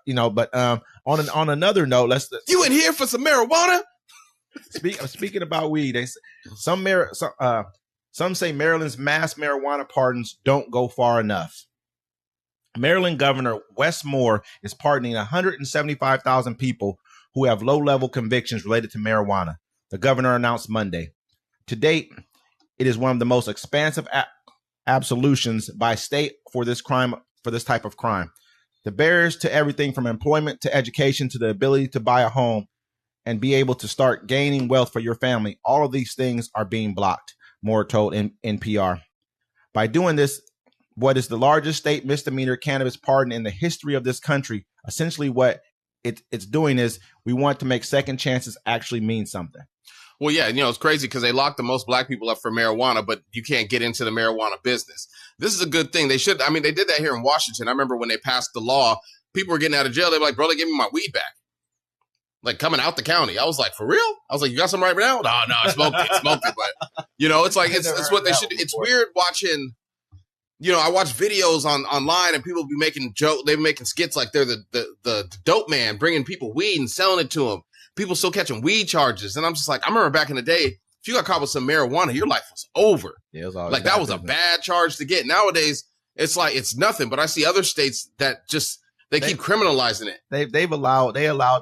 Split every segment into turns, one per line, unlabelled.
But on another note,
you in here for some marijuana?
Speaking about weed, some say Maryland's mass marijuana pardons don't go far enough. Maryland Governor Wes Moore is pardoning 175,000 people who have low-level convictions related to marijuana, the governor announced Monday. To date, it is one of the most expansive absolutions by state for this type of crime. The barriers to everything from employment to education to the ability to buy a home and be able to start gaining wealth for your family, all of these things are being blocked, Moore told NPR. By doing this, what is the largest state misdemeanor cannabis pardon in the history of this country, essentially what it's doing is we want to make second chances actually mean something.
Well, yeah, it's crazy because they locked the most black people up for marijuana, but you can't get into the marijuana business. This is a good thing. They did that here in Washington. I remember when they passed the law, people were getting out of jail. They were like, bro, they give me my weed back. Like coming out the county. I was like, for real? I was like, you got some right now? No, I smoked it. But, it's like, it's what they should do. It's weird watching, I watch videos online and people be making they're making skits like they're the dope man bringing people weed and selling it to them. People still catching weed charges. And I'm just like, I remember back in the day, if you got caught with some marijuana, your life was over.
Yeah, it was
like that was a bad charge to get. Nowadays, it's like, it's nothing. But I see other states that just, they keep criminalizing it.
They allowed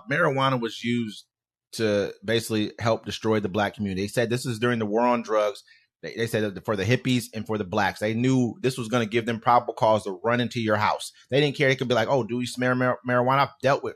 marijuana was used to basically help destroy the black community. They said this is during the war on drugs. They said that for the hippies and for the blacks, they knew this was going to give them probable cause to run into your house. They didn't care. They could be like, oh, do you smell marijuana? I've dealt with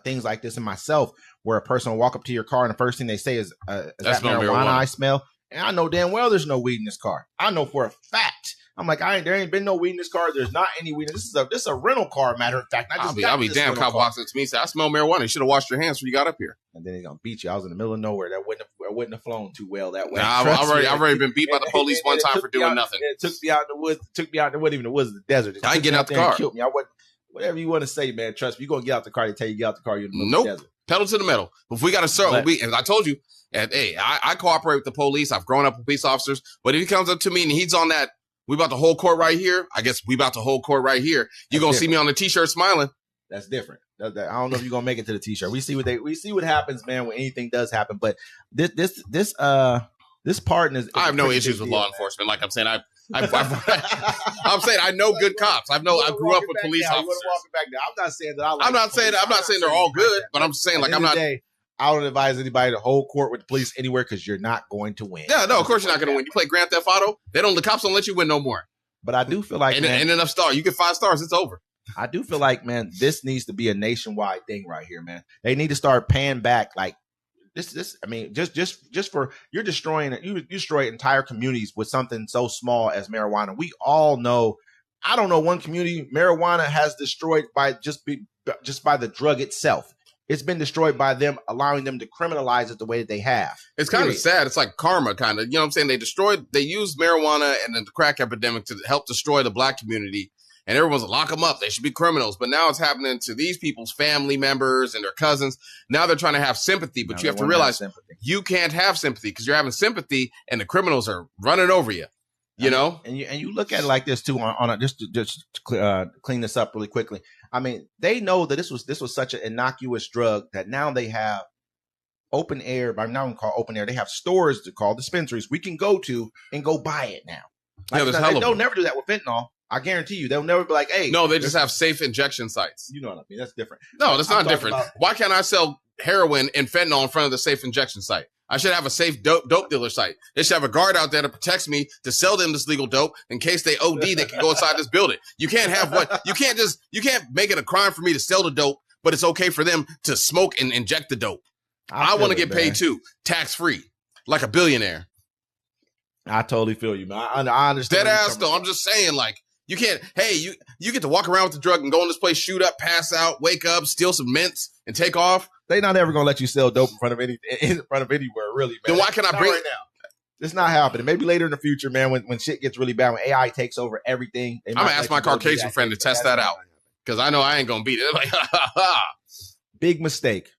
things like this in myself, where a person will walk up to your car and the first thing they say is that marijuana I smell? And I know damn well there's no weed in this car. I know for a fact. I'm like, there ain't been no weed in this car. There's not any weed. This is a rental car, matter of fact.
I'll be damn. Cop walks up to me and says, I smell marijuana. You should have washed your hands when you got up here.
And then he's gonna beat you. I was in the middle of nowhere. That wouldn't have flown too well that way.
Nah, I've already been beat by the police one time for doing nothing.
It took me out in the woods. Even the woods, the desert.
I ain't getting out the car.
Killed me. Whatever you want to say, man. Trust me. You're gonna get out the car. They tell you get out the car. You're in the middle of the desert.
Pedal to the metal. If we got to start, as I told you, I cooperate with the police. I've grown up with police officers. But if he comes up to me and he's on that, we about to hold court right here. I guess we about to hold court right here. You're going to see me on the T-shirt smiling.
That's different. I don't know if you're going to make it to the T-shirt. We see what happens, man, when anything does happen. But this pardon is
I have no issues with law enforcement. Like I'm saying, I'm saying I know good cops. I grew up with police officers. I'm not saying they're all good, but I'm saying like I'm not.
I don't advise anybody to hold court with the police anywhere because you're not going to win.
Yeah, no, of course you're not going to win. You play Grand Theft Auto, the cops don't let you win no more.
But I do feel like,
and enough stars. You get 5 stars, it's over.
I do feel like, man, this needs to be a nationwide thing right here, man. They need to start paying back like this. I mean, just for you destroy entire communities with something so small as marijuana. We all know. I don't know one community marijuana has destroyed by just by the drug itself. It's been destroyed by them allowing them to criminalize it the way that they have.
It's kind of sad. It's like karma, kind of. You know what I'm saying? They used marijuana and the crack epidemic to help destroy the black community. And everyone's like, lock them up. They should be criminals. But now it's happening to these people's family members and their cousins. Now they're trying to have sympathy. But you have to realize you can't have sympathy because you're having sympathy and the criminals are running over you. You know?
And you look at it like this, too, just to clean this up really quickly. I mean, they know that this was such an innocuous drug that now they have open air. I'm not going to call open air. They have stores to call dispensaries we can go to and go buy it now. They'll never do that with fentanyl. I guarantee you. They'll never be like, hey.
No, they just have safe injection sites.
You know what I mean? That's different.
No, that's not different. Why can't I sell heroin and fentanyl in front of the safe injection site? I should have a safe dope dealer site. They should have a guard out there that protects me to sell them this legal dope in case they OD. They can go inside this building. You can't you can't make it a crime for me to sell the dope, but it's okay for them to smoke and inject the dope. I want to get paid too, tax free, like a billionaire.
I totally feel you, man. I understand.
Dead ass though. I'm just saying, like, you can't. Hey, you get to walk around with the drug and go in this place, shoot up, pass out, wake up, steal some mints, and take off.
They're not ever gonna let you sell dope in front of anywhere, really, man.
Then why can't I bring
it now? It's not happening. Maybe later in the future, man, when shit gets really bad, when AI takes over everything.
I'm gonna ask my Caucasian friend to test that out because I know I ain't gonna beat it. Like,
big mistake.